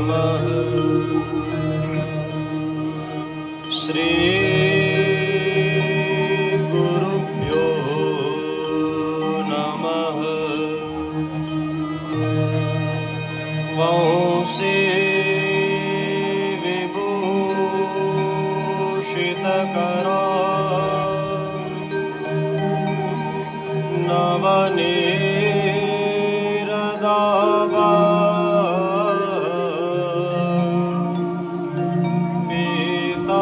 नमः। श्री गुरुभ्यो नमः। वंशी विभूषितकरा नवनीरदाभा पीताम्बरा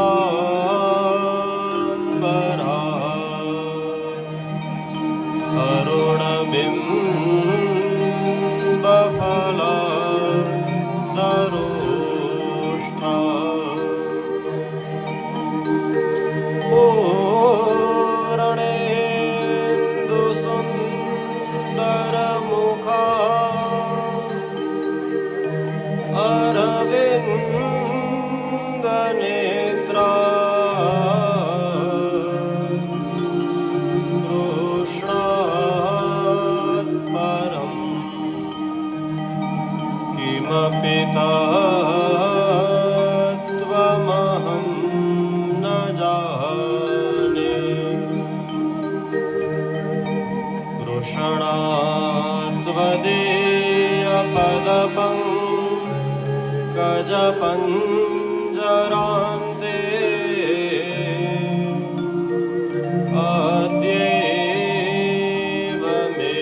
अरुणबिम्बफला दरुष्टा पूर्णेन्दुसुन्दरमुखा अरविन्दनेत्रा कृष्णात् परं किमपि तत्त्वमहं न जाने। कृष्णात्वदीयपदपङ्कजपञ्जरान्ते अद्यैव मे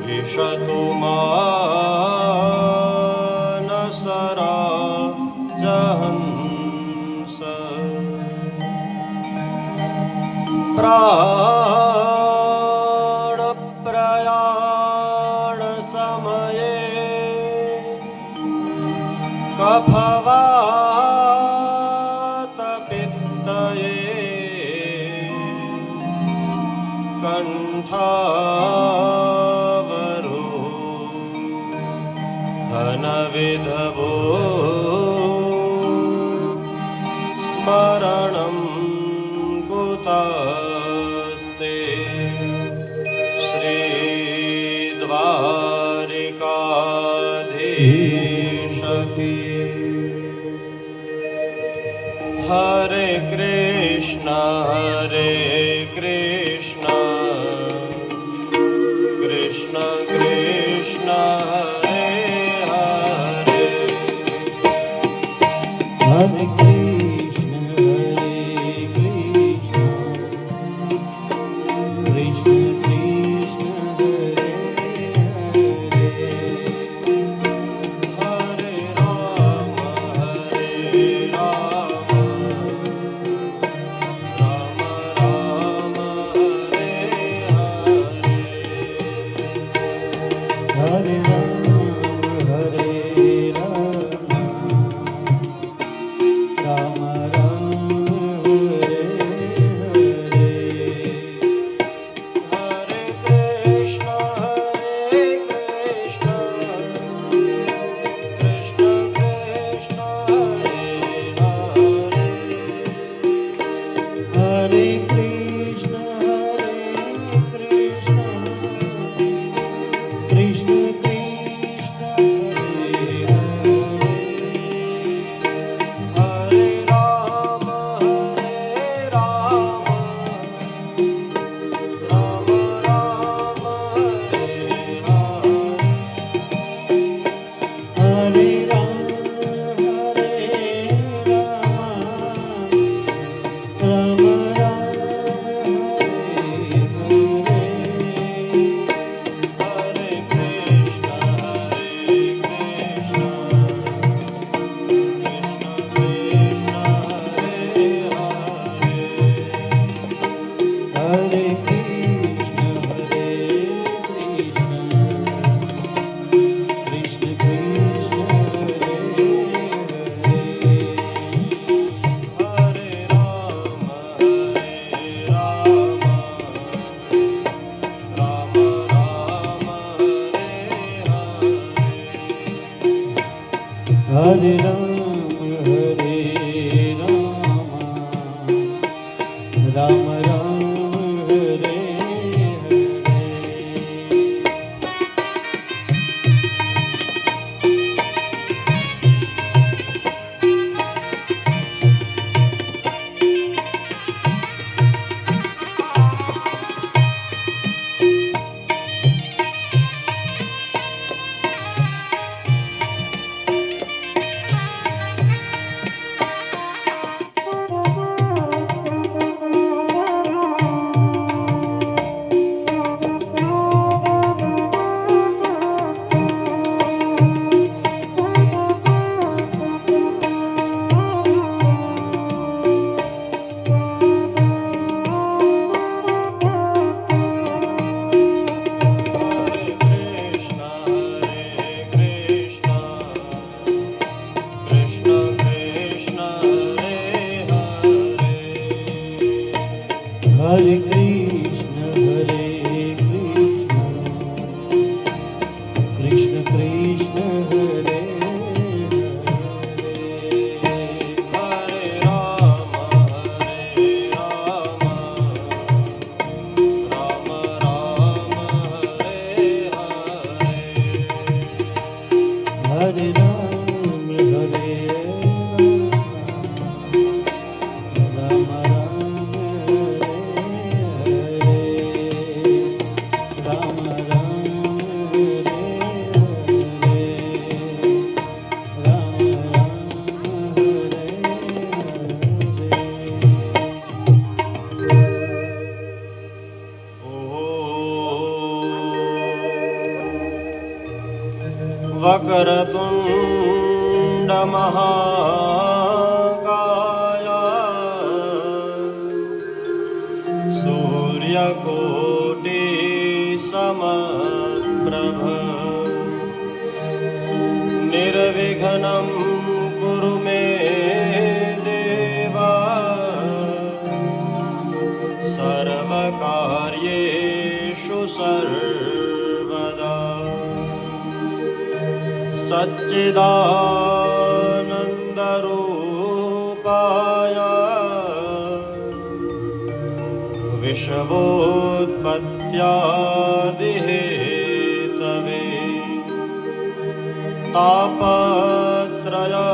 विशतु मानसराजहंस। प्राणप्रयाण समये कफवातपित्तये कण्ठावरो धनविधवो स्मरणं कुतस्ते। श्रीद्वारिकाधीश की हरे कृष्ण कृष्ण कृष्ण हरे हरे, हरे कृष्ण कृष्ण कृष्ण हरे हरे, हरे राम राम राम हरे हरे, हरे राम राम राम हरे हरे, हरे कृष्ण कृष्ण कृष्ण हरे हरे, हरे कृष्ण कृष्ण कृष्ण कृष्ण हरे हरे, हरे राम राम राम हरे हरे, हरे राम राम राम हरे हरे, हरे कृष्ण कृष्ण कृष्ण हरे हरे, हरे कृष्ण कृष्ण कृष्ण कृष्ण हरे हरे, हरे राम राम राम हरे हरे, हरे राम राम राम हरे हरे, હરે રામ હરે રામ રામ હરે રામ રામ હરે રામ વક્રતુંડ મહાકાય સૂર્યકોટિ સમપ્રભ નિર્વિઘ્नं કુરુ મે દેવા સર્વકાર્યેષુ સર્વદા સચ્ચિદાનંદરૂપાય વિશ્વોત્પત્યાદિહેતવે તાપત્રય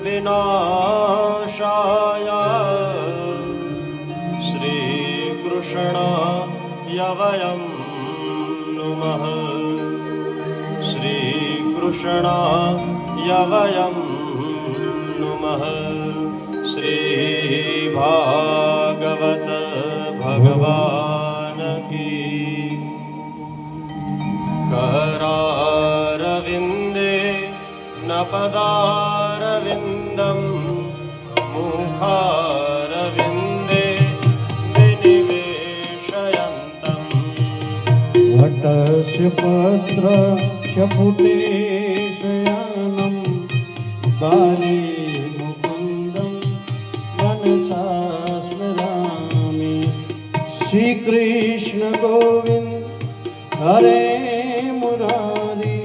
વિનાશાય શ્રીકૃષ્ણાય વયં નુમઃ શ્રીકૃષ્ણાય વયં નુમઃ શ્રીભાગવત ભગવાન કી करारविन्दे न पदारविन्दं मुखारविन्दे विनिवेशयन्तम् वटस्य पत्रस्य पुटे शयानं बाले मुकुन्दं मनसा स्मरामि श्रीकृष्ण गोविन्द हरे मुरारी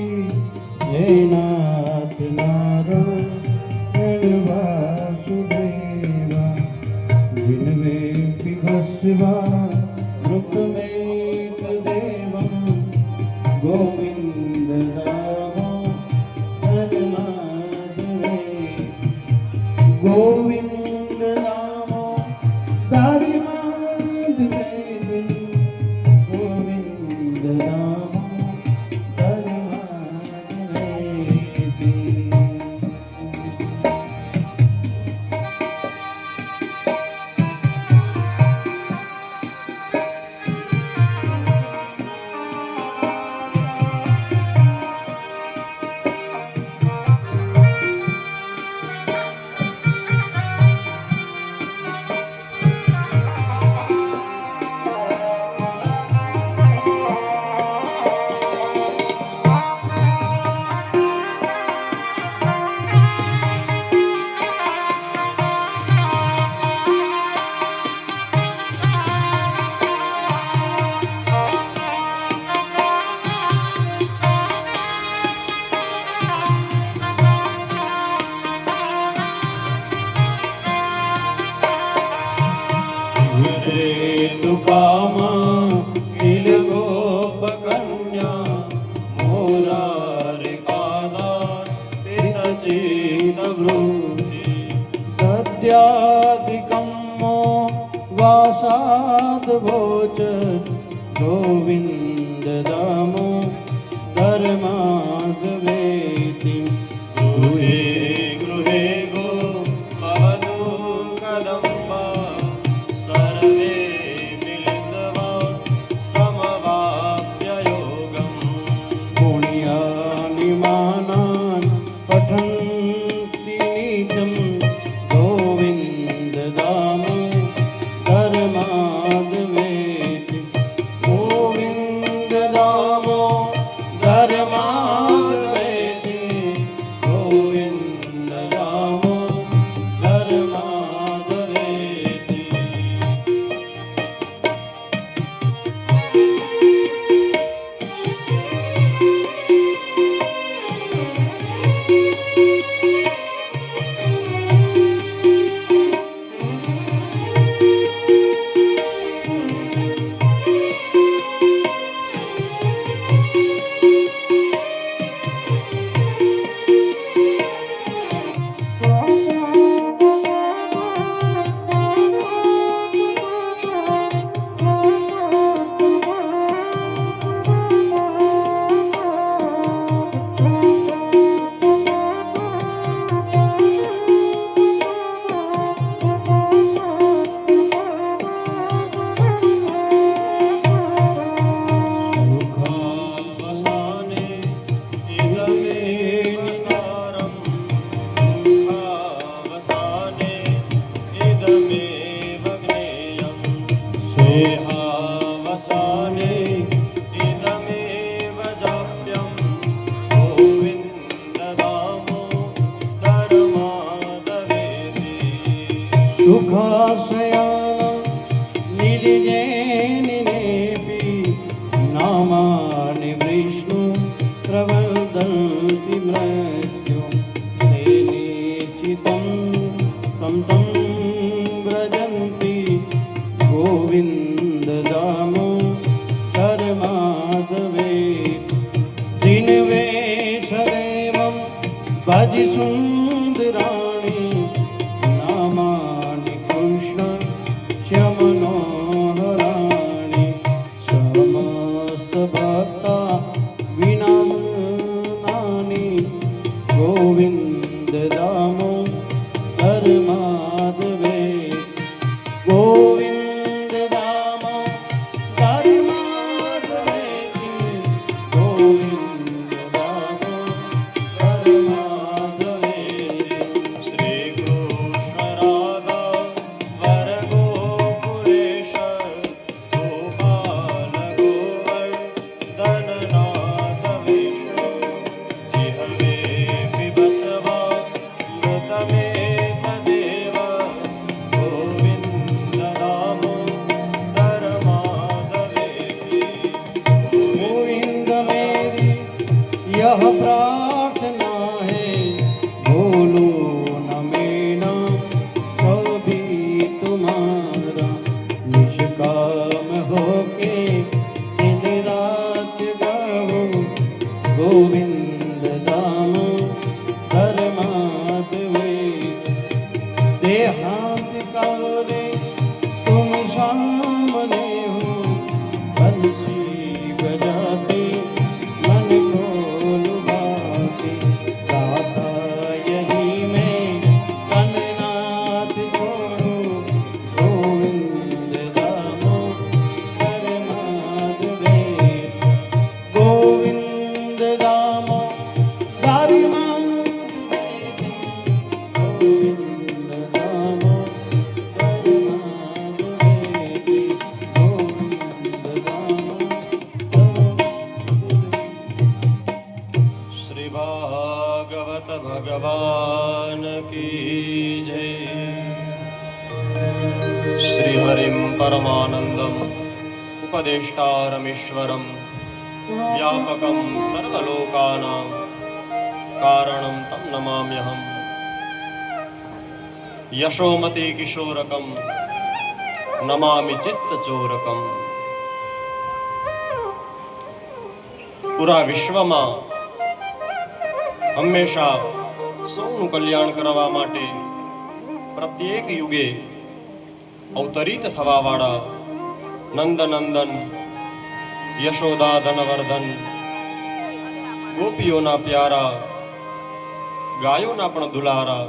हे नाथ नारायण वासुदेवा जिनमे पिभस्वा रुक में देवा गोविंद रामा हरमाधवे गोविंद रामा हरमाधवे गोविंद रामा वासाद्भोज गोविंद दामो धर्माद्वेति गृहे गृहे गो भवतु कदम्बा सर्वे मिलित्वा समवाप्ययोगम् पुण्यानि मानान् पठन्ति नित्यं गोविन्द दामो धर्माद्वेति गोविन्द दामो धर्माद्वेति సుఖాశ్రయానం నిలిజేనినేపి నామాని విష్ణు ప్రవర్ధంతి మృత్యు తేనేచితం తం తం వ్రజంతి గోవింద దామో కర్మాధవే దినవే సదేవం భజి సుందరాణి నామాని కృష్ణ శ్యమనోహరాణి సమస్త భక్త వినమ్నాని గోవింద దామో కర్మాధవే గోవింద దామో కర్మాధవే గోవింద దామో కర్మాధవే श्री कृष्ण राधा वर गोकुलेश गोपाल गोवर्धननाथ विष्णु जिहवे बिभस्वा मृतमेतदेव गोविन्द दामो धर्माधवेति गोविंद मेरी यह प्रार्थना है बोलो न मेरा कभी तुम्हारा निष्काम होके दिन रात गाओ गोविंद दामो धर्माधवे देहांत करे तुम सामने हो बंसी बजाते मन को लुभाते गाता यही मैं कननाथ छोड़ो गोविंद दामो धर्माधवे गोविंद दामो धर्माधवे गोविंद दामो धर्माधवे गोविंद दामो श्री भागवत भगवान की जय। श्री हरिं परमानंदम उपदेष्टारमीश्वरं व्यापकं सर्वलोकानां कारणं तं नमाम्यहम्। यशोमती किशोरकं नमामि चित्तचोरकम्। પૂરા વિશ્વમાં હંમેશા સૌનું કલ્યાણ કરવા માટે પ્રત્યેક યુગે અવતરિત થવાવાળા નંદનંદન યશોદા ધનવર્ધન ગોપીઓના પ્યારા ગાયોના પણ દુલારા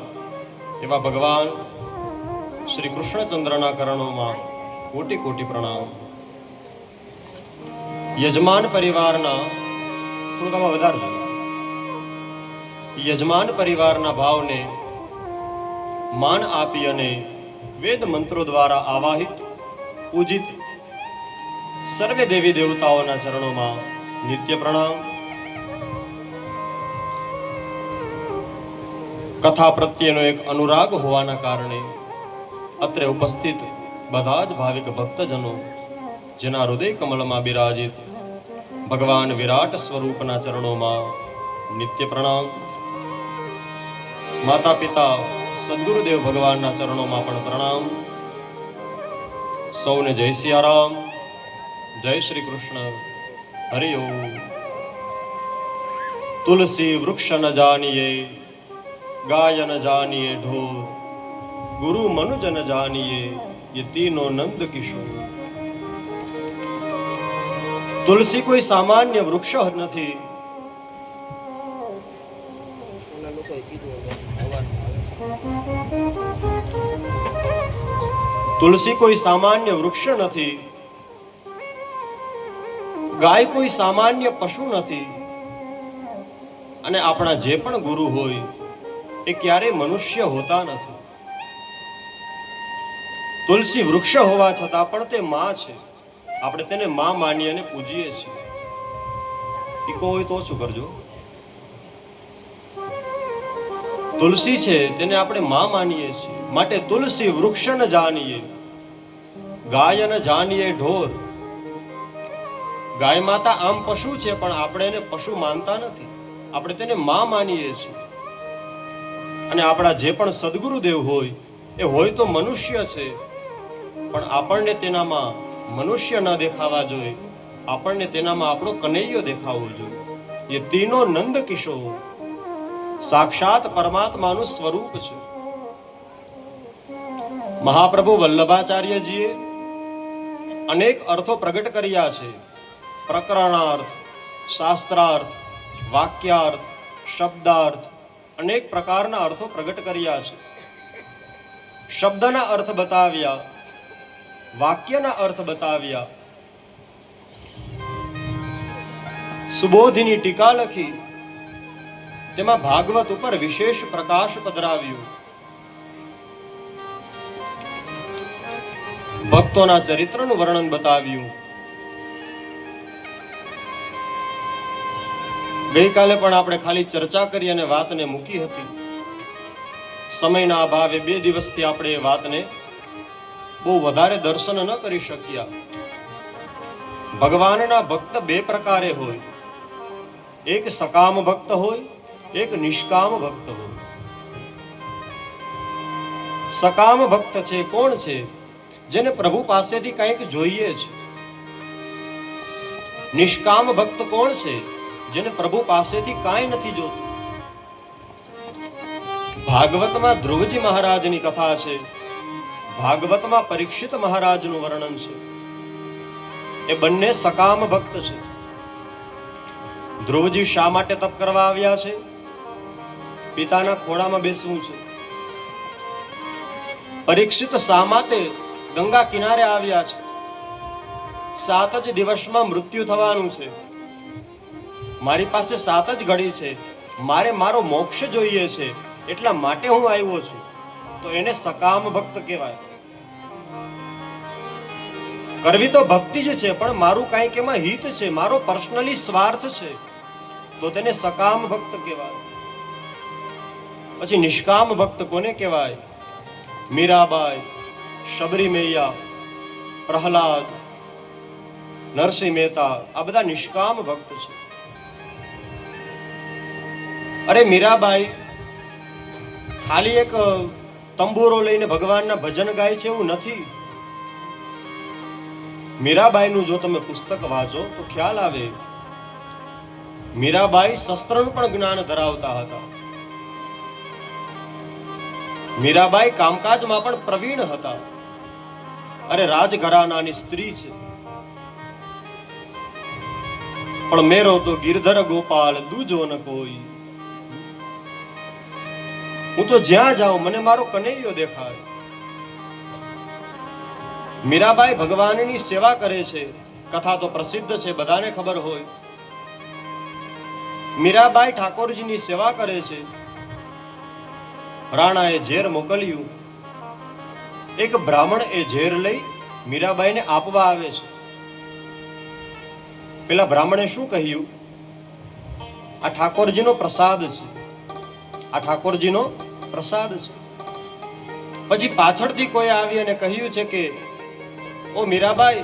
એવા ભગવાન શ્રી કૃષ્ણચંદ્રના કરણોમાં કોટી કોટી પ્રણામ। યજમાન પરિવારના થોડુંક વધારે યજમાન પરિવારના ભાવને માન આપી અને વેદ મંત્રો દ્વારા આવાહિત પૂજિત સર્વે દેવી દેવતાઓના ચરણોમાં નિત્ય પ્રણામ। કથા પ્રત્યેનો એક અનુરાગ હોવાના કારણે અત્રે ઉપસ્થિત બધા જ ભાવિક ભક્તજનો જેના હૃદય કમળમાં બિરાજિત ભગવાન વિરાટ સ્વરૂપના ચરણોમાં નિત્ય પ્રણામ। માતા પિતા સદગુરુદેવ ભગવાનના ચરણોમાં પણ પ્રણામ। સૌને જય સિયારામ, જય શ્રી કૃષ્ણ, હરિ ઓમ। તુલસી વૃક્ષ ન જાનીએ, ગાય ન જાનીએ ઢોર, ગુરુ મનુજ ન જાનીએ, ये तीनों नंद किशोर। તુલસી કોઈ સામાન્ય વૃક્ષ નથી, તુલસી કોઈ સામાન્ય વૃક્ષ નથી, ગાય કોઈ સામાન્ય પશુ નથી, અને આપણા જે પણ ગુરુ હોય એ ક્યારેય મનુષ્ય હોતા નથી। તુલસી વૃક્ષ હોવા છતાં પણ તે માં છે, આપણે તેને માં માની અને પૂજીએ છીએ। ઈકો હોય તો ઓછું કરજો। તુલસી છે તેને આપણે માં માનીએ છીએ, માટે તુલસી વૃક્ષને જાણીએ, ગાયને જાણીએ ઢોર. ગાય માતા આમ પશુ છે, પણ આપણે એને પશુ માનતા નથી, આપણે તેને માં માનીએ છીએ. અને આપણા જે પણ સદગુરુદેવ હોય એ હોય તો મનુષ્ય છે, પણ આપણને તેનામાં મનુષ્ય ન દેખાવા જોઈએ, આપણને તેનામાં આપણો કનૈયો દેખાવો જોઈએ. એ તીનો નંદ કિશોર સાક્ષાત પરમાત્માનું સ્વરૂપ છે. મહાપ્રભુ વલ્લભાચાર્યજીએ અનેક અર્થો પ્રગટ કર્યા છે. પ્રકરણાર્થ, શાસ્ત્રાર્થ, વાક્યાર્થ, શબ્દાર્થ, અનેક પ્રકારના અર્થો પ્રગટ કર્યા છે. શબ્દના અર્થ બતાવ્યા, વાક્યના અર્થ બતાવ્યા, સુબોધીની ટીકા લખી, તેમાં ભાગવત ઉપર વિશેષ પ્રકાશ પધરાવ્યો. ભક્તોના ચરિત્રનું વર્ણન બતાવ્યું. ગઈકાલે પણ આપણે ખાલી ચર્ચા કરી અને વાતને મૂકી હતી. સમયના અભાવે 2 દિવસથી આપણે એ વાતને બહુ વધારે દર્શન ન કરી શક્યા. ભગવાનના ભક્ત 2 પ્રકારે હોય, એક સકામ ભક્ત હોય, એક નિષ્કામ ભક્ત હોય. સકામ ભક્ત છે કોણ છે? જેને પ્રભુ પાસેથી કંઈક જોઈએ છે. નિષ્કામ ભક્ત કોણ છે? જેને પ્રભુ પાસેથી કાંઈ નથી જોતું. ભાગવતમાં ધ્રુવજી મહારાજની કથા છે, ભાગવતમાં પરીક્ષિત મહારાજનું વર્ણન છે. એ બંને સકામ ભક્ત છે. ધ્રુવજી શા માટે તપ કરવા આવ્યા છે? પિતાના ખોળામાં બેસવું છે. પરીક્ષિત શા માટે ગંગા કિનારે આવ્યા છે? 7 જ દિવસમાં મૃત્યુ થવાનું છે. મારી પાસે 7 જ ઘડી છે, મારે મારો મોક્ષ જોઈએ છે, એટલા માટે હું આવ્યો છું. તો એને સકામ ભક્ત કહેવાય. કરવી તો ભક્તિ જ છે, પણ મારું કાંઈક એમાં હિત છે, મારો પર્સનલી સ્વાર્થ છે, તો તેને સકામ ભક્ત કહેવાય. પછી નિષ્કામ ભક્ત કોને કહેવાય? મીરાબાઈ, શબરી મૈયા, પ્રહલાદ, નરસિંહ મહેતા, આ બધા નિષ્કામ ભક્ત છે. અરે મીરાબાઈ ખાલી એક તંબુરો લઈને ભગવાનના ભજન ગાય છે એવું નથી. મીરાબાઈનું જો તમે પુસ્તક વાંચો તો ખ્યાલ આવે, મીરાબાઈ શસ્ત્રનું પણ જ્ઞાન ધરાવતા હતા. મીરાબાઈ કામકાજમાં પણ પ્રવીણ હતા. અરે રાજઘરાનાની સ્ત્રી છે, પણ મેરો તો ગિરધર ગોપાલ દૂજો ન કોઈ. હું તો જ્યાં જાઉં મને મારો કનૈયો દેખાય. મીરાબાઈ ભગવાનની સેવા કરે છે. કથા તો પ્રસિદ્ધ છે, બધાને ખબર હોય. મીરાબાઈ ઠાકોરજીની સેવા કરે છે. રાણાએ ઝેર મોકલ્યું. એક બ્રાહ્મણ એ ઝેર લઈ મીરાબાઈને આપવા આવે છે. પેલા બ્રાહ્મણે શું કહ્યું? આ ઠાકોરજીનો પ્રસાદ છે, આ ઠાકોરજીનો પ્રસાદ છે. પછી પાછળથી કોઈ આવી અને કહ્યું છે કે ઓ મીરાબાઈ,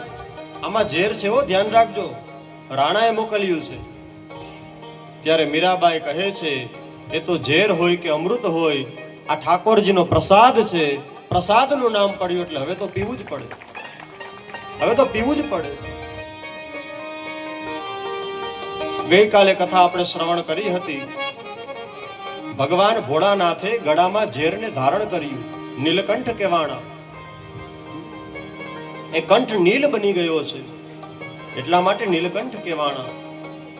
આમાં ઝેર છે, હો ધ્યાન રાખજો, રાણાએ મોકલ્યું છે. ત્યારે મીરાબાઈ કહે છે એ તો ઝેર હોય કે અમૃત હોય, આ ઠાકોરજીનો પ્રસાદ છે, પ્રસાદનું નામ પડ્યું એટલે હવે તો પીવું જ પડે, હવે તો પીવું જ પડે. ગઈકાલે કથા આપણે શ્રવણ કરી હતી. ભગવાન ભોળાનાથે ગળામાં ઝેરને ધારણ કર્યું, નીલકંઠ કહેવાણા. એ કંઠ નીલ બની ગયો છે, એટલા માટે નીલકંઠ કહેવાણા.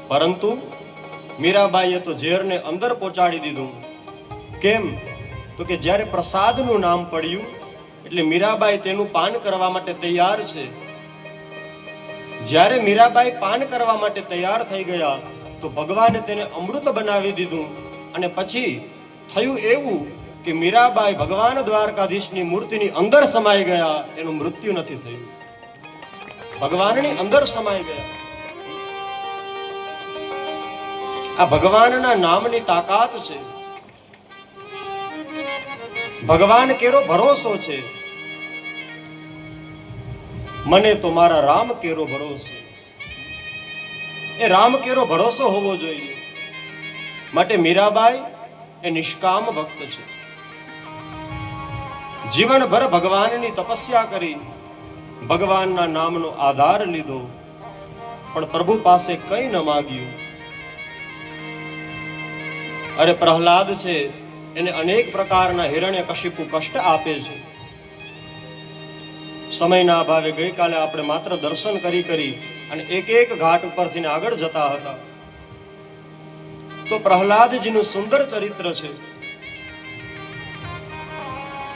પરંતુ મીરાબાઈએ તો ઝેરને અંદર પહોંચાડી દીધું. કેમ? તો કે જ્યારે પ્રસાદનું નામ પડ્યું એટલે મીરાબાઈ તેનું પાન કરવા માટે તૈયાર છે. જ્યારે મીરાબાઈ પાન કરવા માટે તૈયાર થઈ ગયા તો ભગવાને તેને અમૃત બનાવી દીધું. અને પછી થયું એવું કે મીરાબાઈ ભગવાન દ્વારકાધીશની મૂર્તિની અંદર સમાઈ ગયા, એનું મૃત્યુ નથી થયું, ભગવાનની અંદર સમાઈ ગયા. આ ભગવાનના નામની તાકાત છે. ભગવાન કેરો ભરોસો છે, મને તો મારા રામ કેરો ભરોસો. એ રામ કેરો ભરોસો હોવો જોઈએ. માટે મીરાબાઈ એ નિષ્કામ ભક્ત છે. જીવનભર ભગવાનની તપસ્યા કરી, ભગવાનના નામનો આધાર લીધો, પણ પ્રભુ પાસે કંઈ ન માગ્યું. અરે પ્રહલાદ છે, એને અનેક પ્રકારના હિરણ્યકશિપુ કષ્ટ આપે છે. સમયના અભાવે ગઈકાલે આપણે માત્ર દર્શન કરી અને એક એક ઘાટ ઉપરથી આગળ જતા હતા. તો પ્રહલાદજીનું સુંદર ચરિત્ર છે.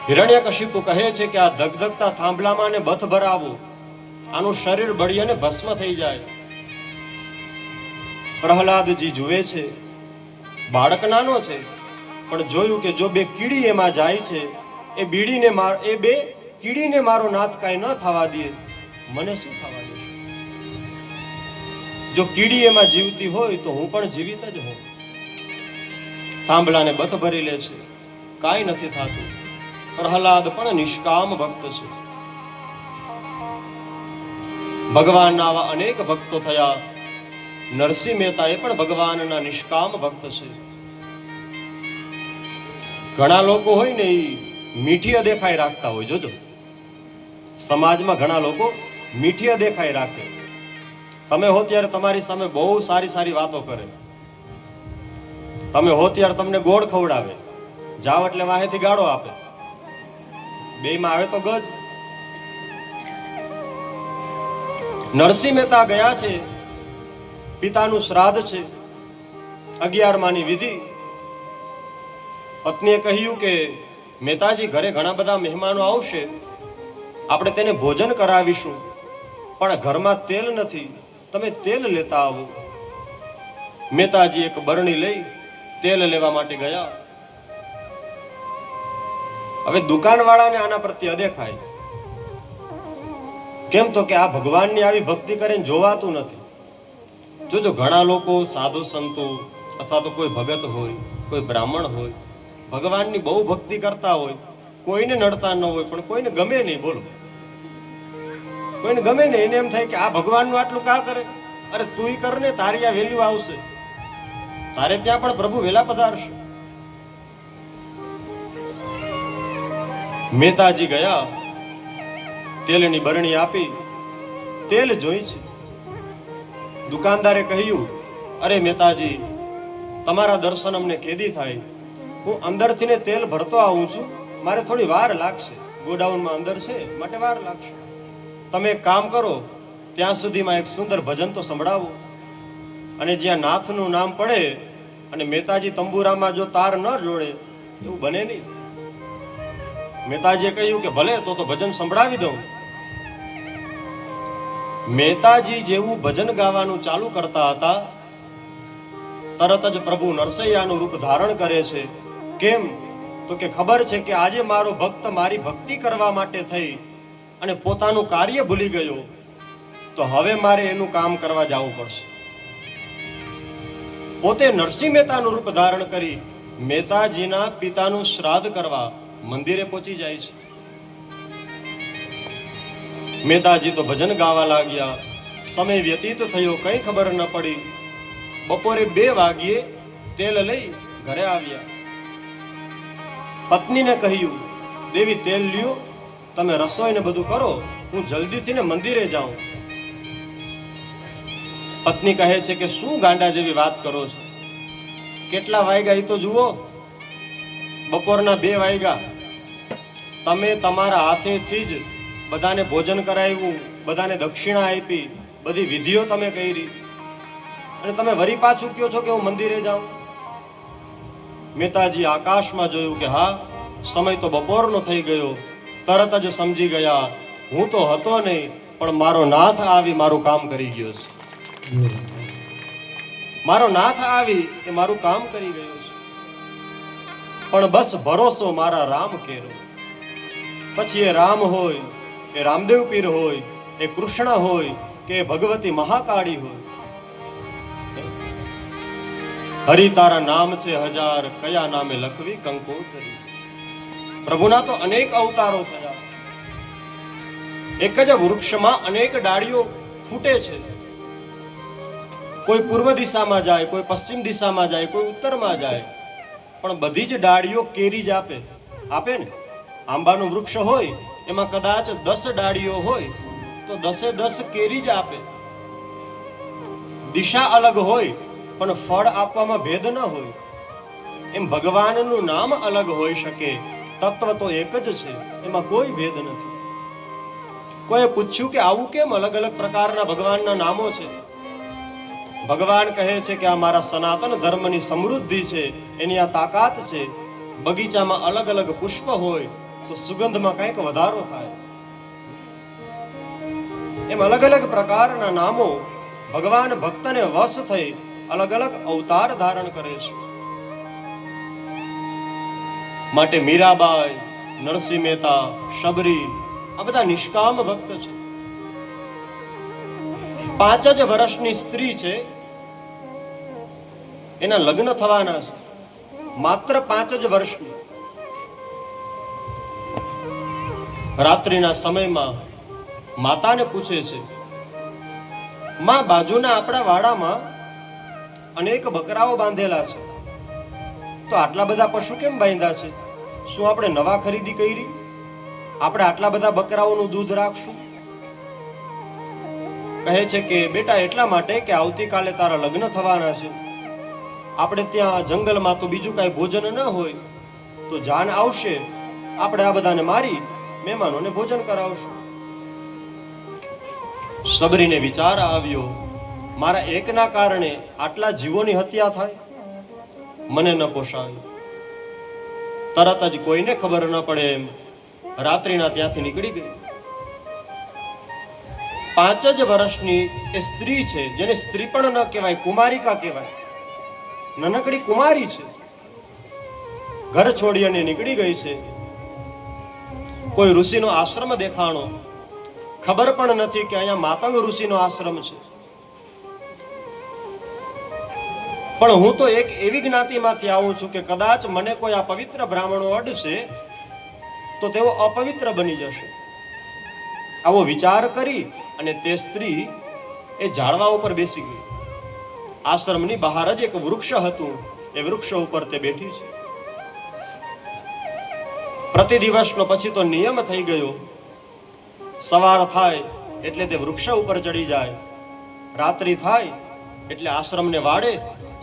હિરણ્યકશિપુ કહે છે કે આ ધગધગતા થાંભલામાં ને બથ ભરાવો, આનું શરીર બળી અને ભસ્મ થઈ જાય. પ્રહલાદજી જુએ છે, બાળક નાનો છે, પણ જોયું કે જો બે કીડી એમાં જાય છે, એ બે કીડીને મારો નાથ કાંઈ ન થવા દે, મને શું થવા દે? જો કીડી એમાં જીવતી હોય તો હું પણ જીવિત જ હોઉં. થાંભલાને બથ ભરી લે છે, કાંઈ નથી થતું. પ્રહલાદ પણ નિષ્કામ ભક્ત છે. ભગવાનના આવા અનેક ભક્તો થયા. નરસિંહ મહેતા એ પણ ભગવાનના નિષ્કામ ભક્ત છે. ઘણા લોકો હોય ને એ મીઠી અદેખાઈ રાખતા હોય. જોજો, સમાજમાં ઘણા લોકો મીઠી અદેખાઈ રાખે. તમે હો ત્યારે તમારી સામે બહુ સારી સારી વાતો કરે. તમે હો ત્યારે તમને ગોળ ખવડાવે, જાવ એટલે વાહેથી ગાળો આપે. બેમાં આવે તો ગજ. નરસિંહ મહેતા ગયા છે, પિતાનું શ્રાદ્ધ છે, 11માની વિધિ. પત્નીએ કહ્યું કે મહેતાજી, ઘરે ઘણા બધા મહેમાનો આવશે, આપણે તેને ભોજન કરાવીશું, પણ ઘરમાં તેલ નથી, તમે તેલ લેતા આવો. મહેતાજી એક બરણી લઈ તેલ લેવા માટે ગયા. હવે દુકાનવાળાને આના પ્રત્યે અદેખાય. કેમ તો કે આ ભગવાનની આવી ભક્તિ કરીને જોવાતું નથી. જોજો, ઘણા લોકો સાધુ સંતો અથવા તો કોઈ ભગત હોય, કોઈ બ્રાહ્મણ હોય, ભગવાનની બહુ ભક્તિ કરતા હોય, કોઈને નડતા ન હોય, પણ કોઈને ગમે નહીં. બોલો, કોઈને ગમે નહીં. એને એમ થાય કે આ ભગવાનનું આટલું કા કરે? અરે તું કર ને, તારી આ વેલ્યુ આવશે, તારે ત્યાં પણ પ્રભુ વેલા પધારશે. મહેતાજી ગયા, તેલની બરણી આપી, તેલ જોઈ છે. દુકાનદારે કહ્યું, અરે મહેતાજી, તમારા દર્શન અમને કેદી થાય? હું અંદરથી ને તેલ ભરતો આવું છું, મારે થોડી વાર લાગશે. ગોડાઉનમાં અંદર છે, માટે વાર લાગશે. તમે એક કામ કરો, ત્યાં સુધીમાં એક સુંદર ભજન તો સંભળાવો. અને જ્યાં નાથનું નામ પડે અને મહેતાજી તંબુરામાં જો તાર ન જોડે, એવું બને નહીં. મહેતાજીએ કહ્યું કે ભલે, તો ભજન સંભળાવી દઉં. મહેતાજી જેવું ભજન ગાવાનું ચાલુ કરતા હતા, તરત જ પ્રભુ નરસૈયાનું રૂપ ધારણ કરે છે. કેમ તો કે ખબર છે કે આજે મારો ભક્ત મારી ભક્તિ કરવા માટે થઈ અને પોતાનું કાર્ય ભૂલી ગયો, તો હવે મારે એનું કામ કરવા જવું પડશે. પોતે નરસિંહ મહેતાનું રૂપ ધારણ કરી મહેતાજીના પિતાનું શ્રાદ્ધ કરવા મંદિરે પહોંચી જાય છે. મહેતાજી તો ભજન ગાવા લાગ્યા. સમય વ્યતીત થયો, કઈ ખબર ન પડી. બપોરે 2 વાગ્યે તેલ લઈ ઘરે આવ્યા. પત્નીને કહ્યું, દેવી તેલ લ્યો, તમે રસોઈ ને બધું કરો, હું જલ્દીથી ને મંદિરે જાઉં. પત્ની કહે છે કે શું ગાંડા જેવી વાત કરો છો? કેટલા વાગ્યા એ તો જુઓ, બપોરના 2 વાગ્યા. તમે તમારા હાથેથી જ બધાને ભોજન કરાવ્યું, બધાને દક્ષિણા આપી, બધી વિધિઓ તમે કરી, અને તમે વરી પાછું કહો છો કે હું મંદિરે જાઉં. મહેતાજી આકાશમાં જોયું કે હા, સમય તો બપોરનો થઈ ગયો. તરત જ સમજી ગયા, હું તો હતો નહીં, પણ મારો નાથ આવી મારું કામ કરી ગયો છે. મારો નાથ આવી એ મારું કામ કરી ગયો છે. પણ બસ ભરોસો મારા રામ કેરો. પછી એ રામ હોય, એ રામદેવ પીર હોય, એ કૃષ્ણ હોય, કે ભગવતી મહાકાળી હોય. હરિ તારા નામ છે 1000, કયા નામે લખવી કંકોત્રી. પ્રભુના તો અનેક અવતારો થયા. એક જ વૃક્ષમાં અનેક ડાળીઓ ફૂટે છે. કોઈ પૂર્વ દિશામાં જાય, કોઈ પશ્ચિમ દિશામાં જાય, કોઈ ઉત્તરમાં જાય, પણ બધી જ ડાળીઓ કેરી જ આપે ને. આંબાનું વૃક્ષ હોય એમાં કદાચ 10 ડાળીઓ હોય તો 10 કેરી જ આપે. દિશા અલગ હોય પણ ફળ આપવામાં ભેદ ન હોય. એમ ભગવાનનું નામ અલગ હોઈ શકે, તત્વ તો એક જ છે, એમાં કોઈ ભેદ નથી. કોઈએ પૂછ્યું કે આવું કેમ અલગ અલગ પ્રકારના ભગવાનના નામો છે? ભગવાન કહે છે કે આ મારા સનાતન ધર્મની સમૃદ્ધિ છે, એની આ તાકાત છે. બગીચામાં અલગ અલગ પુષ્પ હોય તો સુગંધમાં કંઈક વધારો થાય. એમ અલગ અલગ પ્રકારના નામો ભગવાન ભક્તને વશ થઈ અલગ અલગ અવતાર ધારણ કરે છે. માટે મીરાબાઈ, નરસિંહ મહેતા, શબરી આ બધા નિષ્કામ ભક્ત છે. 5 જ વર્ષની સ્ત્રી છે, એના લગ્ન થવાના છે, માત્ર 5 જ વર્ષની. રાત્રિના સમયમાં માતાને પૂછે છે, માં, બાજુના આપણા વાડામાં અનેક બકરાઓ બાંધેલા છે, તો આટલા બધા પશુ કેમ બાંધ્યા છે? શું આપણે નવા ખરીદી કરી? આપણે આટલા બધા બકરાઓનું દૂધ રાખશું? કહે છે કે બેટા, એટલા માટે કે આવતીકાલે તારા લગ્ન થવાના છે. આપણે ત્યાં જંગલમાં તો બીજું કાંઈ ભોજન ન હોય, તો જાન આવશે, આપણે આ બધાને મારી મહેમાનોને ભોજન કરાવશું. સબરીને વિચાર આવ્યો, મારા એકના કારણે આટલા જીવોની હત્યા થાય, મને ન પોષાય. તરત જ કોઈને ખબર ન પડે એમ રાત્રિના ત્યાંથી નીકળી ગઈ. 5 જ વર્ષની એ સ્ત્રી છે, જેને સ્ત્રી પણ ન કહેવાય, કુમારિકા કહેવાય, નાનકડી કુમારી છે. ઘર છોડી અને નીકળી ગઈ છે. કોઈ ઋષિનો આશ્રમ દેખાણો, ખબર પણ નથી કે અહીંયા માતંગ ઋષિનો આશ્રમ છે. પણ હું તો એક એવી જ્ઞાતિમાંથી આવું છું કે કદાચ મને કોઈ આ પવિત્ર બ્રાહ્મણો અડશે તો તેઓ અપવિત્ર બની જશે. આવો વિચાર કરી અને તે સ્ત્રી એ ઝાડવા ઉપર બેસી ગઈ. આશ્રમની બહાર જ એક વૃક્ષ હતું, એ વૃક્ષ ઉપર તે બેઠી છે. પ્રતિ દિવસનો પછી તો નિયમ થઈ ગયો, સવાર થાય એટલે તે વૃક્ષ ઉપર ચડી જાય, રાત્રિ થાય એટલે આશ્રમને વાળે,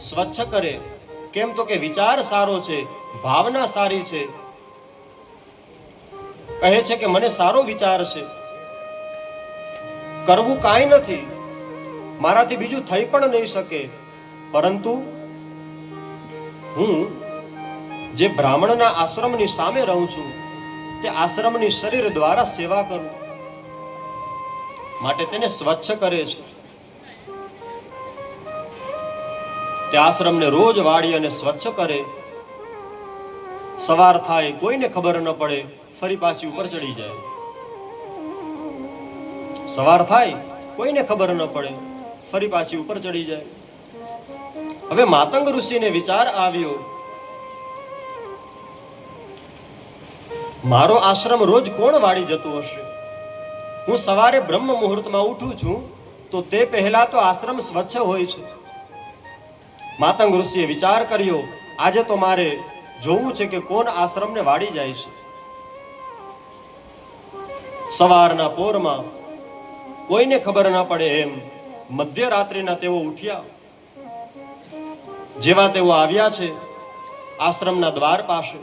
સ્વચ્છ કરે. કેમ તો કે વિચાર સારો છે, ભાવના સારી છે. કહે છે કે મને સારો વિચાર છે, કરવું કાંઈ નથી, મારાથી બીજું થઈ પણ નહીં શકે, પરંતુ હું જે બ્રાહ્મણના આશ્રમની સામે રહું છું તે આશ્રમની શરીર દ્વારા સેવા કરું, માટે તેને સ્વચ્છ કરે છે. તે આશ્રમને રોજ વાળી અને સ્વચ્છ કરે. સવાર થાય કોઈને ખબર ન પડે, ફરી પાછી ઉપર ચડી જાય. સવાર થાય કોઈને ખબર ન પડે, ફરી પાછી ઉપર ચડી જાય. હવે માતંગ ઋષિને વિચાર આવ્યો, મારો આશ્રમ રોજ કોણ વાળી જતું હશે? હું સવારે બ્રહ્મ મુહૂર્તમાં ઉઠું છું તો તે પહેલા તો આશ્રમ સ્વચ્છ હોય છે. માતંગ ઋષિએ વિચાર કર્યો, આજે તો મારે જોવું છે કે કોણ આશ્રમને વાળી જાય છે. સવારના પોરમાં કોઈને ખબર ના પડે એમ મધ્યરાત્રિના તેઓ ઉઠ્યા. જેવા તેઓ આવ્યા છે આશ્રમના દ્વાર પાસે,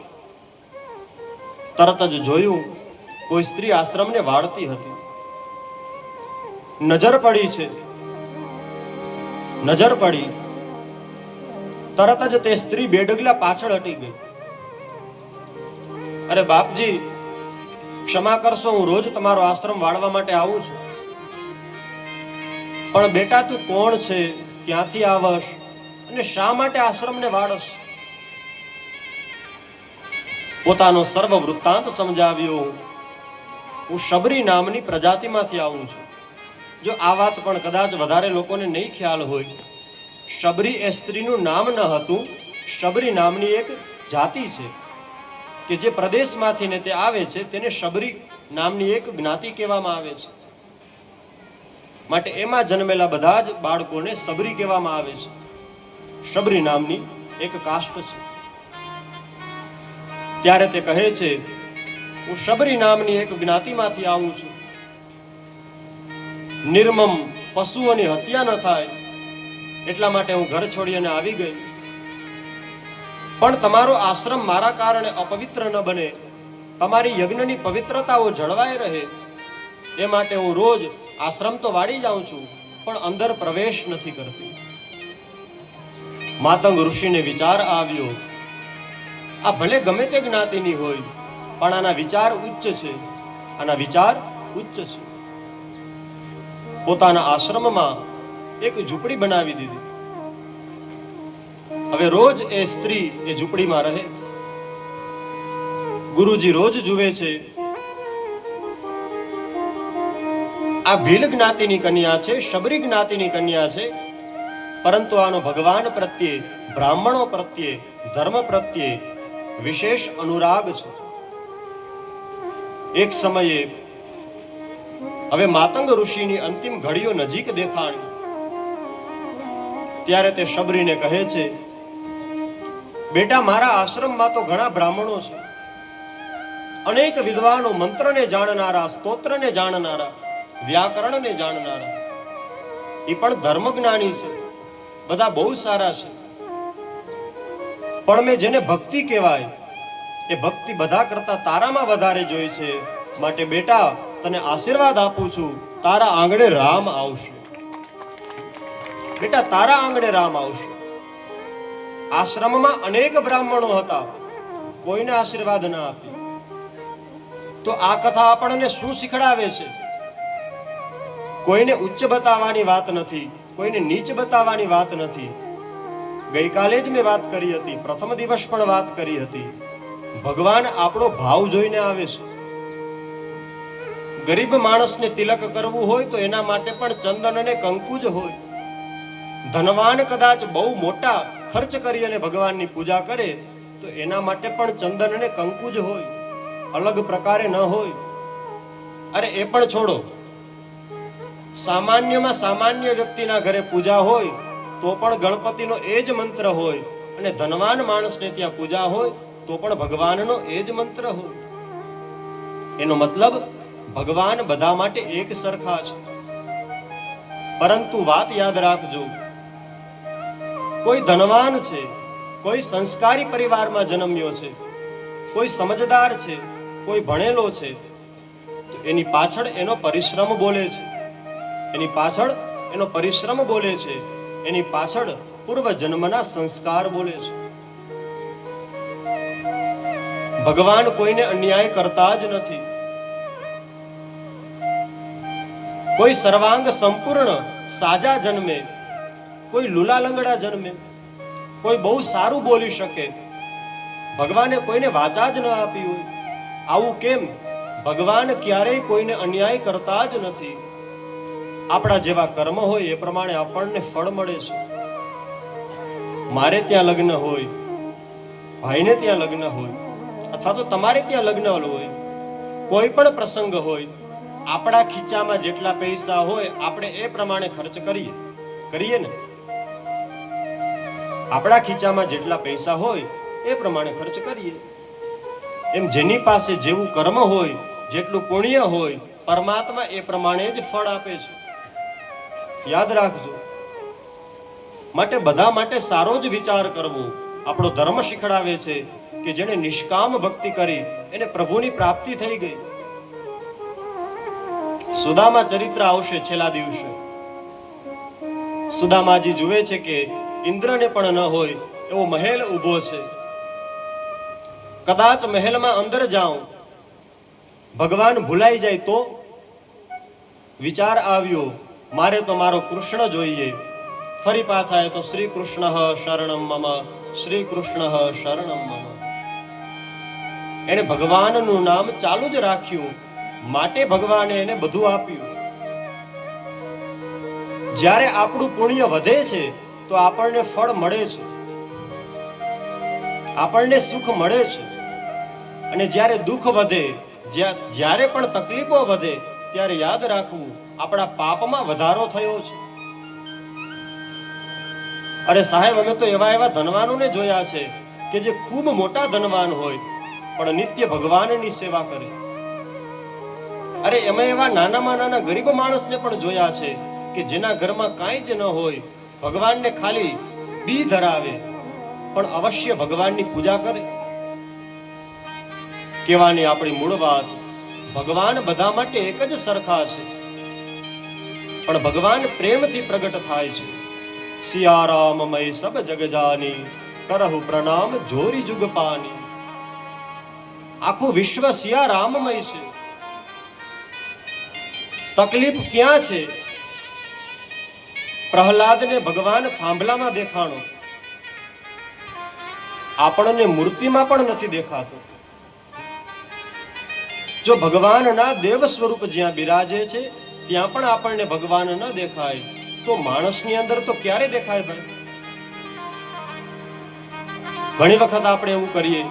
તરત જ જોયું કોઈ સ્ત્રી આશ્રમને વાળતી હતી. નજર પડી છે. નજર પડી તરત જ તે સ્ત્રી 2 ડગલા પાછળ હટી ગઈ. અરે બાપજી, ક્ષમા કરશો, હું રોજ તમારો આશ્રમ વાળવા માટે આવું છું, પણ બેટા તું કોણ છે, ક્યાંથી આવશ અને શા માટે આશ્રમને વાળશ? પોતાનો સર્વ વૃત્તાંત સમજાવ્યો. હું શબરી નામની પ્રજાતિમાંથી આવું છું. જો આ વાત પણ કદાચ વધારે લોકોને નહીં ખ્યાલ હોય, શબરી એ સ્ત્રીનું નામ ન હતું, શબરી નામની એક જાતિ છે. કે જે પ્રદેશમાંથી ને તે આવે છે તેને શબરી નામની એક જ્ઞાતિ કહેવામાં આવે છે. માટે એમાં જન્મેલા બધા જ બાળકોને શબરી કહેવામાં આવે છે. શબરી નામની એક કાસ્ટ છે. ત્યારે તે કહે છે, હું શબરી નામની એક જ્ઞાતિમાંથી આવું છું. નિર્મમ પશુઓની હત્યા ન થાય એટલા માટે હું ઘર છોડીને આવી ગઈ. પણ તમારો આશ્રમ મારા કારણે અપવિત્ર ન બને, તમારી યજ્ઞની પવિત્રતાઓ જળવાઈ રહે એ માટે હું રોજ આશ્રમ તો વાળી જાઉં છું, પણ અંદર પ્રવેશ નથી કરતી. માતંગ ઋષિને વિચાર આવ્યો, આ ભલે ગમે તે જ્ઞાતિની હોય પણ આના વિચાર ઉચ્ચ છે, આના વિચાર ઉચ્ચ છે. પોતાના આશ્રમમાં એક ઝૂંપડી બનાવી દીધી. હવે રોજ એ સ્ત્રી એ ઝૂંપડીમાં રહે. ગુરુજી રોજ જુએ છે આ ભીલ જ્ઞાતિની કન્યા છે, શબરી જ્ઞાતિની કન્યા છે, પરંતુ આનો ભગવાન પ્રત્યે, બ્રાહ્મણો પ્રત્યે, ધર્મ પ્રત્યે વિશેષ અનુરાગ છે. એક સમયે હવે માતંગ ઋષિની અંતિમ ઘડીઓ નજીક દેખાણી. ત્યારે તે શબરીને કહે છે, બેટા, મારા આશ્રમમાં તો ઘણા બ્રાહ્મણો છે, અનેક વિદ્વાનો, મંત્રને જાણનારા, સ્તોત્રને જાણનારા, વ્યાકરણને જાણનારા, એ પણ ધર્મજ્ઞાની છે, બધા બહુ સારા છે. પણ મેં જેને ભક્તિ કહેવાય એ ભક્તિ બધા કરતા તારામાં વધારે જોઈ છે. માટે બેટા, તને આશીર્વાદ આપું છું, તારા આંગણે રામ આવશે. બેટા, તારા આંગણે રામ આવશે. આશ્રમમાં અનેક બ્રાહ્મણો હતા, કોઈને આશીર્વાદ ના આપી. તો આ કથા આપણને શું શીખડાવે છે? કોઈને ઉચ્ચ બતાવવાની વાત નથી, કોઈને નીચ બતાવવાની વાત નથી. ગઈકાલે જ મેં વાત કરી હતી, પ્રથમ દિવસ પણ વાત કરી હતી. ભગવાન આપણો ભાવ જોઈને આવે છે. ગરીબ માણસને તિલક કરવું હોય તો એના માટે પણ ચંદન અને કંકુ જ હોય. ધનવાન કદાચ બહુ મોટા ખર્ચ કરી અને ભગવાનની પૂજા કરે તો એના માટે પણ ચંદન અને કંકુ જ હોય, અલગ પ્રકારે ન હોય. અરે એ પણ છોડો, સામાન્યમાં સામાન્ય વ્યક્તિના ઘરે પૂજા હોય તો પણ ગણપતિનો એ જ મંત્ર હોય, અને ધનવાન માણસને ત્યાં પૂજા હોય તો પણ ભગવાનનો એ જ મંત્ર હોય. એનો મતલબ ભગવાન બધા માટે એક સરખા છે. પરંતુ વાત યાદ રાખજો, કોઈ ધનવાન છે, કોઈ સંસ્કારી પરિવારમાં જન્મ્યો છે, કોઈ સમજદાર છે, કોઈ ભણેલો છે, તો એની પાછળ એનો પરિશ્રમ બોલે છે. એની પાછળ એનો પરિશ્રમ બોલે છે. એની પાછળ પૂર્વ જન્મના સંસ્કાર બોલે છે. ભગવાન કોઈને અન્યાય કરતા જ નથી. કોઈ સર્વાંગ સંપૂર્ણ સાજા જન્મે, કોઈ લુલા લંગડા જન્મે, કોઈ બહુ સારું બોલી શકે. ભગવાને કોઈને વાચા જ ન આપી હોય. આવું કેમ? ભગવાન ક્યારેય કોઈને અન્યાય કરતા જ નથી. આપણા જેવા કર્મ હોય એ પ્રમાણે આપણને ફળ મળે છે. મારે ત્યાં લગ્ન હોય, ભાઈને ત્યાં લગ્ન હોય, અથવા તો તમારે ત્યાં લગ્ન હોય, કોઈ પણ પ્રસંગ હોય, આપણા ખીચામાં જેટલા પૈસા હોય આપણે એ પ્રમાણે ખર્ચ કરીએ ને. આપણા ખીચામાં જેટલા પૈસા હોય એ પ્રમાણે ખર્ચ કરીએ. એમ જેની પાસે જેવું કર્મ હોય, જેટલું પુણ્ય હોય, પરમાત્મા એ પ્રમાણે જ ફળ આપે છે. યાદ રાખજો. માટે બધા માટે સારો જ વિચાર કરવો. આપણો ધર્મ શીખડાવે છે કે જેણે નિષ્કામ ભક્તિ કરી એને પ્રભુની પ્રાપ્તિ થઈ ગઈ. સુદામા ચરિત્ર આવશે છેલ્લા દિવસે. સુદામાજી જુએ છે કે ઇન્દ્રને પણ ન હોય એવો મહેલ ઊભો છે. કદાચ મહેલમાં અંદર જાઉં, ભગવાન ભૂલાઈ જાય તો? વિચાર આવ્યો, મારે તો મારો કૃષ્ણ જોઈએ. ફરી પાછા એ તો શ્રી કૃષ્ણ શરણમ મમ, શ્રી કૃષ્ણ શરણમ મમ. એને ભગવાનનું નામ ચાલુ જ રાખ્યું, માટે ભગવાને એને બધું આપ્યું. જ્યારે આપણું પુણ્ય વધે છે તો આપણને ફળ મળે છે, આપણને સુખ મળે છે. અને જ્યારે દુઃખ વધે, જ્યારે પણ તકલીફો વધે, ત્યારે યાદ રાખવું આપણા પાપમાં વધારો થયો છે. અરે સાહેબ, અમે તો એવા એવા ધનવાનોને જોયા છે કે જે ખૂબ મોટા ધનવાન હોય પણ નિત્ય ભગવાનની સેવા કરે. અરે અમે એવા નાનામાં નાના ગરીબ માણસને પણ જોયા છે કે જેના ઘરમાં કાંઈ જ ન હોય, ભગવાનને ખાલી બી ધરાવે પણ અવશ્ય ભગવાનની પૂજા કરે. કહેવાની આપણી મૂળ વાત, ભગવાન બધા માટે એક જ સરખા છે, પણ ભગવાન પ્રેમથી પ્રગટ થાય છે. સિયારામમય સબ જગ જાની, કરહુ પ્રણામ જોરી જુગ પાની. આખું વિશ્વ સિયારામમય છે. તકલીફ ક્યાં છે? પ્રહલાદને ભગવાન થાંભલામાં દેખાણો, આપણને મૂર્તિમાં પણ નથી દેખાતો. જો ભગવાનના દેવ સ્વરૂપ જ્યાં બિરાજે છે ત્યાં પણ આપણને ભગવાન ન દેખાય તો માણસની અંદર તો ક્યારે દેખાય ભાઈ? ઘણી વખત આપણે એવું કરીએ,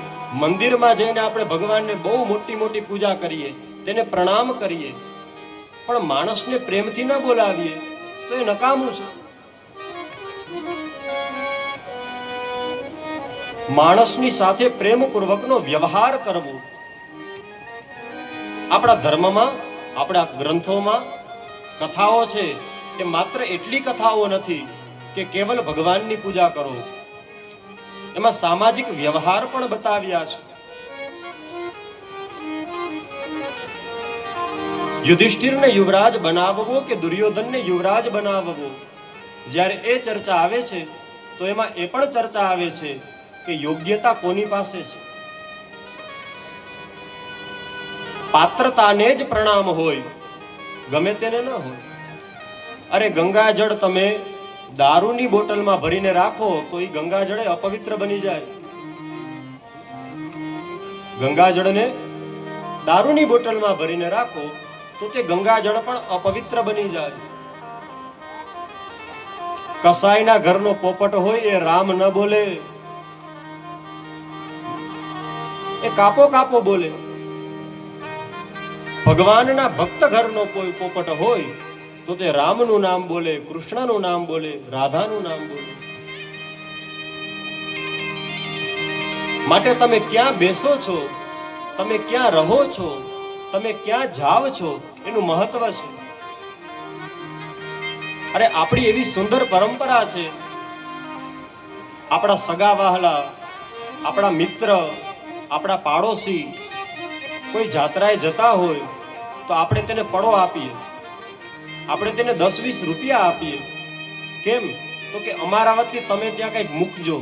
મંદિરમાં જઈને આપણે ભગવાનને બહુ મોટી મોટી પૂજા કરીએ, તેને પ્રણામ કરીએ, પણ માણસને પ્રેમથી ન બોલાવીએ તો એ નકામું છે. માણસની સાથે પ્રેમપૂર્વકનો વ્યવહાર કરવો. આપણા ધર્મમાં, આપણા ગ્રંથોમાં કથાઓ છે, એ માત્ર એટલી કથાઓ નથી કે કેવલ ભગવાનની પૂજા કરો, એમાં સામાજિક વ્યવહાર પણ બતાવ્યા છે. યુધિષ્ઠિરને યુવરાજ બનાવવો કે દુર્યોધનને યુવરાજ બનાવવો, જ્યારે એ ચર્ચા આવે છે તો એમાં એ પણ ચર્ચા આવે છે કે યોગ્યતા કોની પાસે છે. પાત્રતાને જ પ્રણામ હોય, ગમે તેને ન હોય. અરે ગંગાજળ તમે દારૂની બોટલમાં ભરીને રાખો તો એ ગંગાજળ અપવિત્ર બની જાય. ગંગાજળને દારૂની બોટલમાં ભરીને રાખો તો તે ગંગાજળ પણ અપવિત્ર બની જાય. કસાઈના ઘરનો પોપટ હોય એ રામ ન બોલે, એ કાપો કાપો બોલે. ભગવાનના ભક્ત ઘરનો કોઈ પોપટ હોય તો તે રામનું નામ બોલે, કૃષ્ણનું નામ બોલે, રાધાનું નામ બોલે. માટે તમે ક્યાં બેસો છો, તમે ક્યાં રહો છો, તમે ક્યાં જાવ છો, એનું મહત્વ છે. અરે આપણી એવી સુંદર પરંપરા છે, આપણા સગા વહાલા, આપણા મિત્ર, આપણા પાડોશી કોઈ જાત્રાએ જતા હોય તો આપણે તેને પડો આપીએ, આપણે તેને 10-20 રૂપિયા આપીએ. કેમ? તો કે અમારા વતી તમે ત્યાં કંઈક મૂકજો,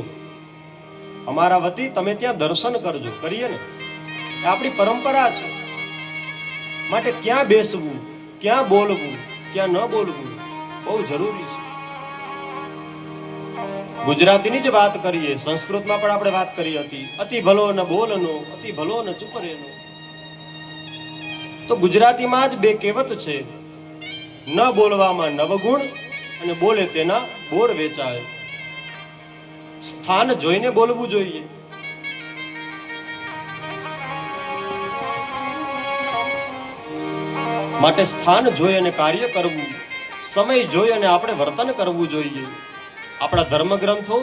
અમારા વતી તમે ત્યાં દર્શન કરજો. કરીએ ને, એ આપણી પરંપરા છે. માટે ક્યાં બેસવું, ક્યાં બોલવું, ક્યાં ન બોલવું બહુ જરૂરી છે. ગુજરાતીની જ વાત કરીએ, સંસ્કૃતમાં પણ આપણે વાત કરી હતી, અતિ ભલો ન બોલનો, અતિ ભલો ન ચૂપ રહેનો. તો ગુજરાતીમાં જ બે કહેવત છે, ન બોલવામાં નવગુણ અને બોલે તેના બોર વેચાય. સ્થાન જોઈને બોલવું જોઈએ. માટે સ્થાન જોઈ અને કાર્ય કરવું, સમય જોઈ અને આપણે વર્તન કરવું જોઈએ. આપણા ધર્મગ્રંથો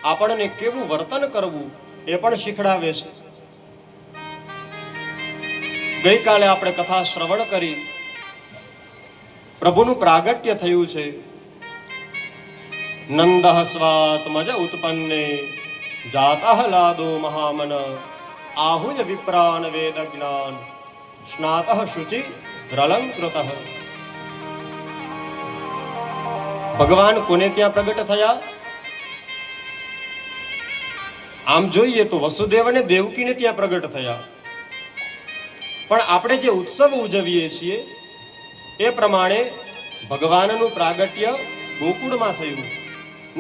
આપણને કેવું વર્તન કરવું એ પણ શીખડાવે છે. ગઈકાલે આપણે કથા શ્રવણ કરી, પ્રભુનું પ્રાગટ્ય થયું છે. નંદઃ સ્વાત્મજ ઉત્પન્ને જાતઃ લાદો મહામન આહુય વિપ્રાન વેદ જ્ઞાન સ્નાતઃ શુચિ રલંકૃતઃ. ભગવાન કોને ત્યાં પ્રગટ થયા? આમ જોઈએ તો વસુદેવ અને દેવકીને ત્યાં પ્રગટ થયા. પણ આપણે જે ઉત્સવ ઉજવીએ છીએ એ પ્રમાણે ભગવાનનું પ્રાગટ્ય ગોકુળમાં થયું,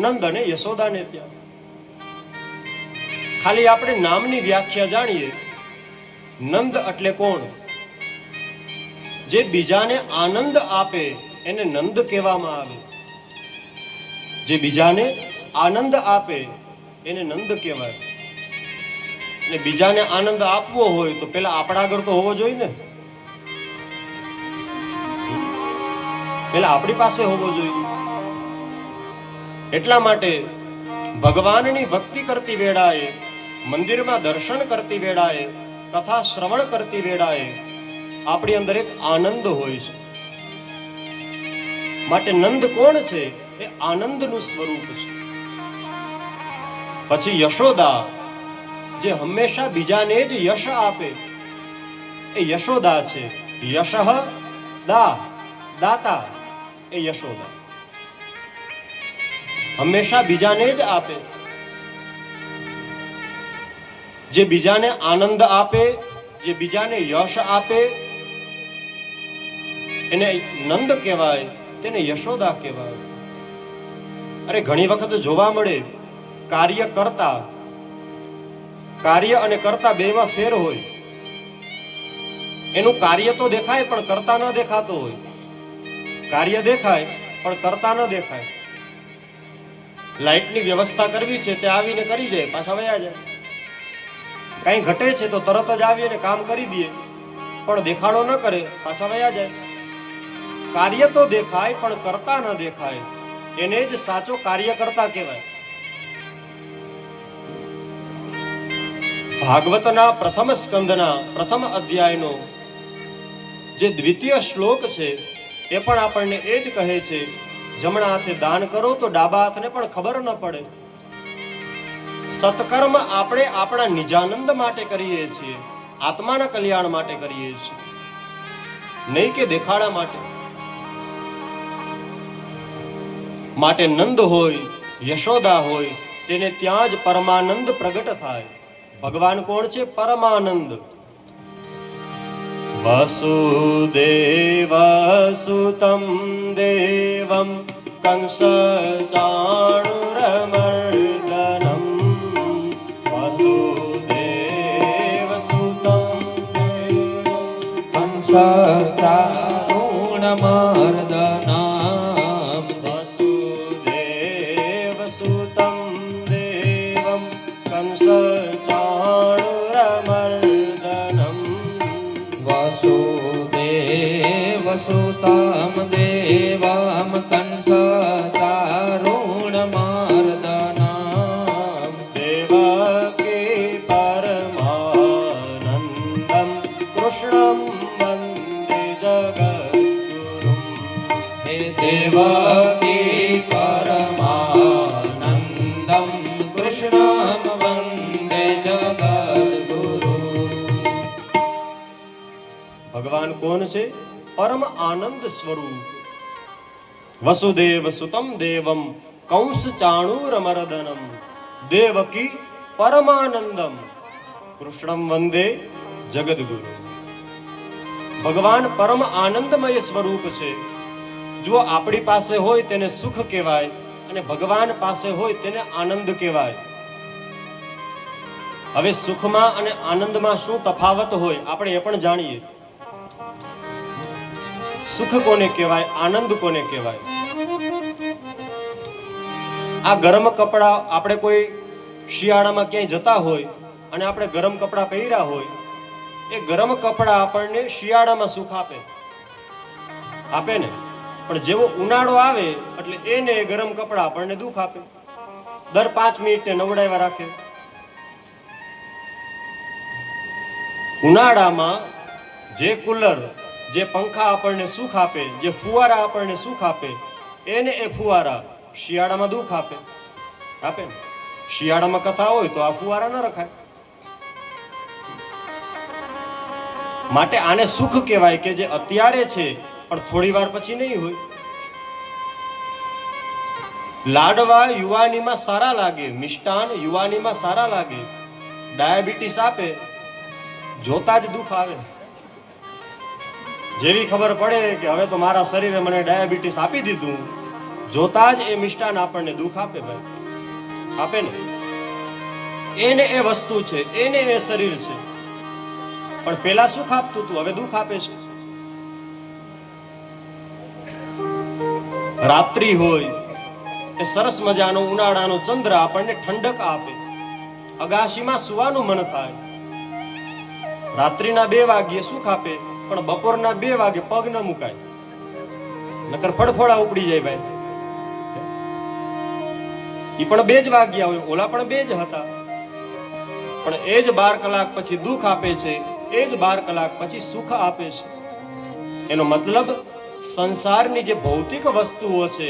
નંદ અને યશોદાને ત્યાં. ખાલી આપણે નામની વ્યાખ્યા જાણીએ, નંદ એટલે કોણ? જે બીજાને આનંદ આપે એને નંદ કહેવામાં આવે. જે બીજાને આનંદ આપે એને નંદ કહેવાય. અને બીજાને આનંદ આપવો હોય તો પેલા આપણા આગળ તો હોવો જોઈએ ને, પેલા આપણી પાસે હોવો જોઈએ. એટલા માટે ભગવાનની ભક્તિ કરતી વેળાએ, મંદિરમાં દર્શન કરતી વેળાએ, કથા શ્રવણ કરતી વેળાએ આપણી અંદર એક આનંદ હોય છે. માટે નંદ કોણ છે? એ આનંદનું સ્વરૂપ છે. પછી યશોદા, જે હંમેશા બીજાને જ યશ આપે, એ યશોદા છે. યશઃ દા, દાતા એ યશોદા. હંમેશા બીજાને જ આપે. જે બીજાને આનંદ આપે, જે બીજાને યશ આપે, એને નંદ કહેવાય, તેને યશોદા કહેવાય. અરે ઘણી વખત જોવા મળે, કાર્ય કરતા, કાર્ય અને કરતા બેમાં ફેર હોય. એનું કાર્ય તો દેખાય પણ કરતા ન દેખાતો હોય. કાર્ય દેખાય પણ કરતા ન દેખાય. લાઇટની વ્યવસ્થા કરવી છે તે આવીને કરી જાય, પાછા વયા જાય. કઈ ઘટે છે તો તરત જ આવીને કામ કરી દે, પણ દેખાડો ન કરે, પાછા વયા જાય. કાર્ય તો દેખાય પણ કરતા ન દેખાય, એને જ સાચો કાર્યકર્તા કહેવાય. ભાગવતના પ્રથમ સ્કંદના પ્રથમ અધ્યાયનો જે દ્વિતીય શ્લોક છે એ પણ આપણને એ જ કહે છે, જમણા હાથે દાન કરો તો ડાબા હાથને પણ ખબર ન પડે. સત્કર્મ આપણે આપણા નિજાનંદ માટે કરીએ છીએ, આત્માના કલ્યાણ માટે કરીએ છીએ, નહીં કે દેખાડા માટે. માટે નંદ હોય, યશોદા હોય, તેને ત્યાં જ પરમાનંદ પ્રગટ થાય. ભગવાન કોણ છે? પરમાનંદ. વસુદેવસુતં દેવં કંસ ચાણુરમર્દનમ. વસુદેવસુતં કંસ ચારુણમર્દનમ. વસુદેવસુતં દેવં કંસ ચાણુરમર્દનમ. વસુદેવસુતં દેવં કંસ ચારુણમર્દનમ. દેવકી પરમાનંદમ કૃષ્ણં વંદે જગદ્ગુરુમ. હે દેવકી પરમાનંદમ કૃષ્ણં વંદે જગદ્ગુરુ. ભગવાન કોણ છે? પરમ આનંદ સ્વરૂપ. વસુદેવ સુતમ દેવમ કંસ ચાણૂરમર્દનમ. દેવકી પરમાનંદમ કૃષ્ણમ વંદે જગદ્ગુરુ. ભગવાન પરમ આનંદમય સ્વરૂપ છે. જો આપણી પાસે હોય તેને સુખ કહેવાય, અને ભગવાન પાસે હોય તેને આનંદ કહેવાય. હવે સુખમાં અને આનંદમાં શું તફાવત હોય આપણે એ પણ જાણીએ. સુખ કોને કહેવાય, આનંદ કોને કહેવાય? આ ગરમ કપડા, આપણે કોઈ શિયાળામાં ક્યાંય જતા હોય અને આપણે ગરમ કપડા પહેર્યા હોય, એ ગરમ કપડા આપણને શિયાળામાં સુખ આપે, આપે ને. પણ જેવો ઉનાળો આવે એટલે એને ગરમ કપડા આપણને દુઃખ આપે. દર 5 મિનિટે નવડાવ્યા રાખે. ઉનાળામાં જે કુલર, જે પંખા આપણને સુખ આપે, જે ફુવારા આપણને સુખ આપે, એને એ ફુવારા શિયાળામાં દુઃખ આપે, આપે ને. શિયાળામાં કથા હોય તો આ ફુવારા ન રખાય. માટે આને સુખ કહેવાય કે જે અત્યારે છે પણ થોડી વાર પછી નહીં હોય. લાડવા યુવાનીમાં સારા લાગે, મિષ્ટાન યુવાનીમાં સારા લાગે, ડાયાબિટીસ આપે, જોતા જ દુઃખ આવે. જેવી ખબર પડે કે હવે તો મારા શરીરે મને ડાયાબિટીસ આપી દીધું, જોતા જ એ મિષ્ટાન આપણને દુઃખ આપે. ભાઈ આપે ને. એને એ વસ્તુ છે, એને એ શરીર છે. પણ પેલા સુખ આપતું હતું, હવે દુઃખ આપે છે. રાત્રિ હોય એ સરસ મજાનો ઉનાળાનો ચંદ્ર આપણને ઠંડક આપે, અગાશીમાં સુવાનું મન થાય. રાત્રિના 2 વાગ્યે સુખ આપે, પણ બપોરના 2 વાગે પગ ન મુકાય, નકર ફડફડા ઉપડી જાય ભાઈ. ઈ પણ 2 જ વાગ્યા હોય, ઓલા પણ 2 જ હતા, પણ એ જ 12 કલાક પછી દુઃખ આપે છે, એ જ 12 કલાક પછી સુખ આપે છે. એનો મતલબ સંસારની જે ભૌતિક વસ્તુઓ છે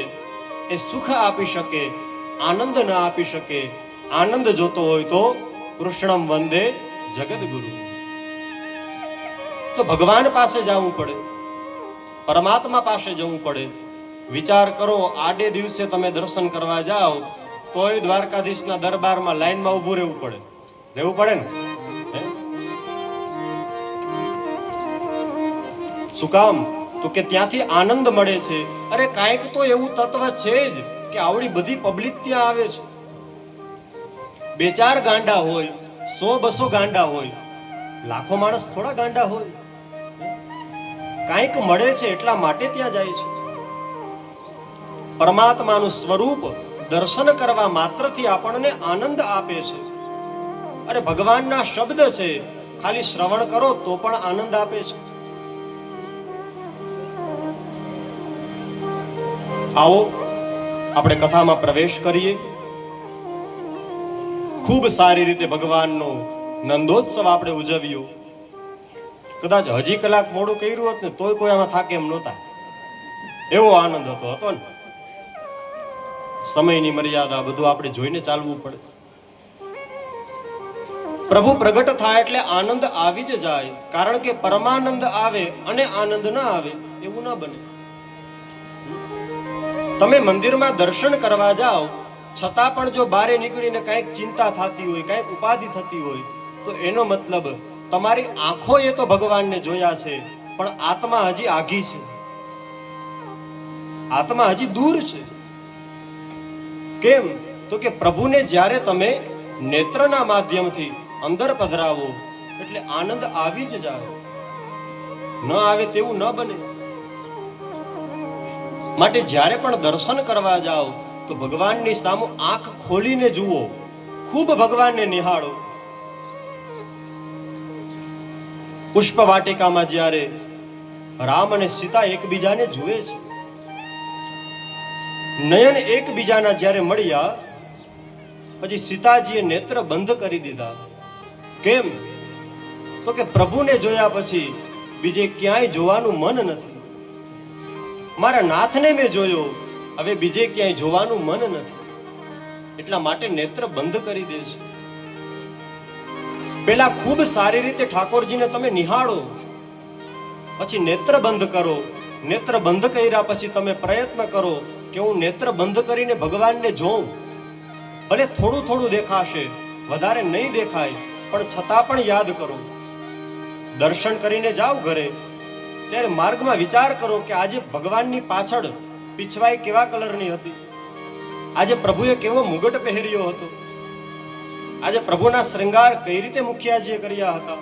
એ સુખ આપી શકે, આનંદ ન આપી શકે. આનંદ જોતો હોય તો કૃષ્ણમ વંદે જગદગુરુ. તો ભગવાન પાસે જવું પડે, પરમાત્મા પાસે જવું પડે. વિચાર કરો, આડે દિવસે તમે દર્શન કરવા જાઓ તોય દ્વારકાધીશના દરબારમાં લાઈનમાં ઊભું રહેવું પડે. રહેવું પડે ને? શું કામ? તો કે ત્યાંથી આનંદ મળે છે. અરે કાંઈક તો એવું તત્વ છે જ કે આવડી બધી પબ્લિક ત્યાં આવે છે. 2-4 ગાંડા હોય, 100-200 ગાંડા હોય, લાખો માણસ થોડા ગાંડા હોય. કાંઈક મળે છે એટલા માટે ત્યાં જાય છે. પરમાત્માનું સ્વરૂપ દર્શન કરવા માત્રથી આપણને આનંદ આપે છે. અરે ભગવાનના શબ્દ છે, ખાલી શ્રવણ કરો તો પણ આનંદ આપે છે. આવો આપણે કથામાં પ્રવેશ કરીએ. ખૂબ સારી રીતે ભગવાનનો નંદોત્સવ આપણે ઉજવ્યો. કદાચ હજી કલાક મોડું કર્યું હોત ને તોય કોઈ આમાં થાકે એમ નહોતા. એવો આનંદ હતો ને. સમયની મર્યાદા, બધું આપણે જોઈને ચાલવું પડે. પ્રભુ પ્રગટ થાય એટલે આનંદ આવી જ જાય, કારણ કે પરમાનંદ આવે અને આનંદ ન આવે એવું ના બને. તમે મંદિરમાં દર્શન કરવા જાઓ છતાં પણ જો બારે નીકળીને કંઈક ચિંતા થતી હોય, કંઈક ઉપાધિ થતી હોય, તો એનો મતલબ તમારી આંખોએ તો ભગવાનને જોયા છે, પણ આત્મા હજી આઘી છે, આત્મા હજી દૂર છે. કેમ? તો કે પ્રભુને જ્યારે તમે નેત્રના માધ્યમથી અંદર પધરાવો એટલે આનંદ આવી જ જાય. ન આવે તેવું ન બને. માટે જ્યારે પણ દર્શન કરવા જાઓ તો ભગવાનની સામે આંખ ખોલીને જુઓ, ખૂબ ભગવાનને નિહાળો. પુષ્પ વાટિકામાં જ્યારે રામ અને સીતા એકબીજાને જુએ છે, નયન એકબીજાના જ્યારે મળ્યા પછી સીતાજીએ નેત્ર બંધ કરી દીધા. કેમ? તો કે પ્રભુને જોયા પછી બીજે ક્યાંય જોવાનું મન નથી. મારા નાથને મેં જોયો, હવે બીજે ક્યાંય જોવાનું મન નથી, એટલા માટે નેત્ર બંધ કરી દે છે. પેલા ખૂબ સારી રીતે ઠાકોરજીને તમે નિહાળો, પછી નેત્ર બંધ કરો. નેત્ર બંધ કર્યા પછી તમે પ્રયત્ન કરો કે હું નેત્ર બંધ કરીને ભગવાનને જોઉં. ભલે થોડું થોડું દેખાશે, વધારે નહીં દેખાય, પણ છતાં પણ યાદ કરો. દર્શન કરીને જાઓ ઘરે, ત્યારે માર્ગમાં વિચાર કરો કે આજે ભગવાનની પાછળ પીછવાઈ કેવા કલરની હતી, આજે પ્રભુએ કેવો મુગટ પહેર્યો હતો, આજે પ્રભુના શ્રૃંગાર કઈ રીતે મુખિયાજીએ કર્યા હતા.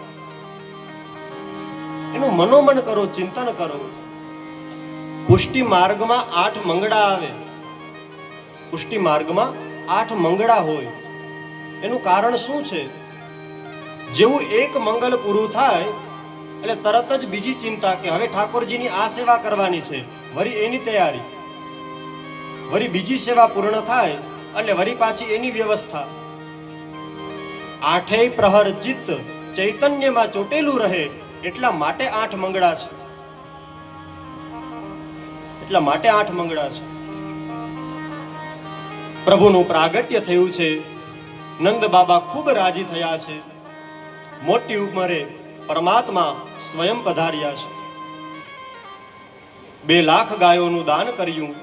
એનું મનોમન કરો, ચિંતન કરો. પુષ્ટિ માર્ગમાં 8 મંગળા આવે. પુષ્ટિ માર્ગમાં 8 મંગળા હોય. એનું કારણ શું છે? જેવું એક મંગલ પૂરું થાય એટલે તરત જ બીજી ચિંતા કે હવે ઠાકોરજીની આ સેવા કરવાની છે, વળી એની તૈયારી, વળી બીજી સેવા પૂર્ણ થાય એટલે વળી પાછી એની વ્યવસ્થા. 8 પ્રહર ચિત્ત ચૈતન્યમાં ચોટેલું રહે, એટલા માટે 8 મંગળા છે. એટલા માટે 8 મંગળા છે. પ્રભુનું પ્રાગટ્ય થયું છે. નંદ બાબા ખૂબ રાજી થયા છે. મોટી ઉંમરે પરમાત્મા સ્વયં પધાર્યા છે. 2 લાખ ગાયોનું દાન કર્યું.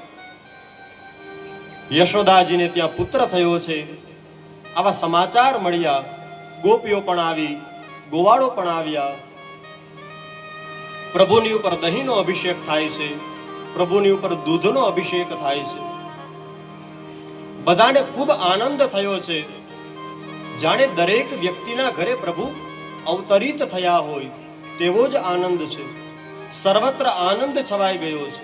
યશોદાજીને ત્યાં પુત્ર થયો છે, આવા સમાચાર મળ્યા. ગોપીઓ પણ આવી, ગોવાળો પણ આવ્યા. પ્રભુની ઉપર દહીંનો અભિષેક થાય છે, પ્રભુની ઉપર દૂધનો અભિષેક થાય છે. બધાને ખૂબ આનંદ થયો છે, જાણે દરેક વ્યક્તિના ઘરે પ્રભુ અવતરિત થયા હોય તેવો જ આનંદ છે. સર્વત્ર આનંદ છવાઈ ગયો છે.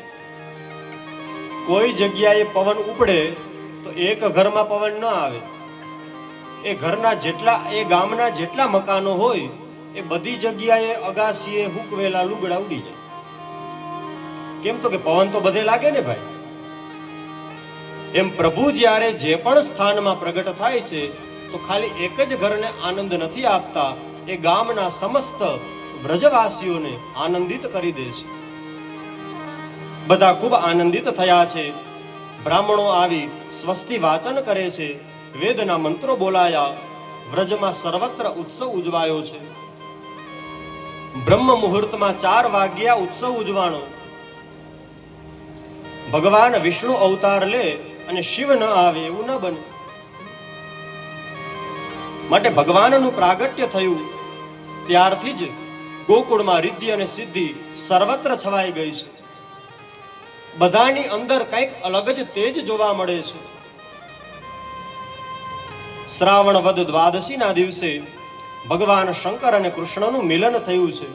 કોઈ જગ્યાએ પવન ઉપડે તો એક ઘરમાં પવન ન આવે, એ ઘરના જેટલા એ ગામના જેટલા મકાનો હોય એ બધી જગ્યાએ અગાસીએ હુકવેલા લુગડા ઉડી જાય. કેમ તો કે પવન તો બધે લાગે ને ભાઈ. એમ પ્રભુ જ્યારે જે પણ સ્થાનમાં પ્રગટ થાય છે તો ખાલી એક જ ઘરને આનંદ નથી આપતા, એ ગામના સમસ્ત વ્રજવાસીઓને આનંદિત કરી દે છે. બધા ખૂબ આનંદિત થયા છે. બ્રાહ્મણો આવી સ્વસ્તિ વાચન કરે છે, વેદના મંત્રો બોલાયા, વ્રજમાં સર્વત્ર ઉત્સવ ઉજવાયો છે. બ્રહ્મ મુહૂર્તમાં 4 વાગ્યા ઉત્સવ ઉજવાણો. ભગવાન વિષ્ણુ અવતાર લે અને શિવ ન આવે એવું ન બને. માટે ભગવાનનું પ્રાગટ્ય થયું ત્યારથી જ ગોકુળમાં રિદ્ધિ અને સિદ્ધિ સર્વત્ર છવાઈ ગઈ છે. બધાની અંદર કંઈક અલગ જ તેજ જોવા મળે છે. શ્રાવણ વદ દ્વાદશીના દિવસે ભગવાન શંકર અને કૃષ્ણનું મિલન થયું છે.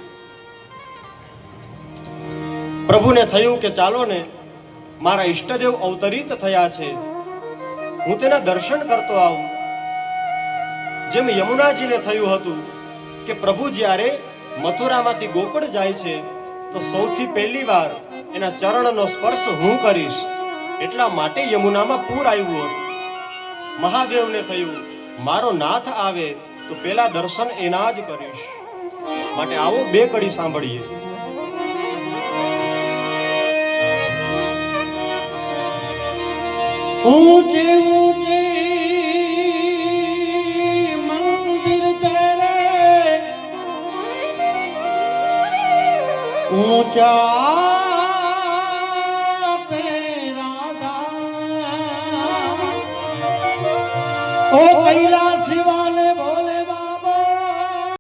પ્રભુને થયું કે ચાલો ને, મારા ઈષ્ટદેવ અવતરિત થયા છે, હું તેના દર્શન કરતો આવું. જેમ યમુનાજીને થયું હતું કે પ્રભુ જ્યારે મથુરામાંથી ગોકુળ જાય છે તો સૌથી પહેલી વાર એના ચરણનો સ્પર્શ હું કરીશ, એટલા માટે યમુનામાં પૂર આવ્યું હતું. મહાદેવને થયું મારો નાથ આવે તો પેલા દર્શન એના જ કરીશ. માટે આવો 2 કડી સાંભળીએ. ऊंचे ऊंचे मंदिर तेरे ऊंचा तेरा दाम ओ कैलाश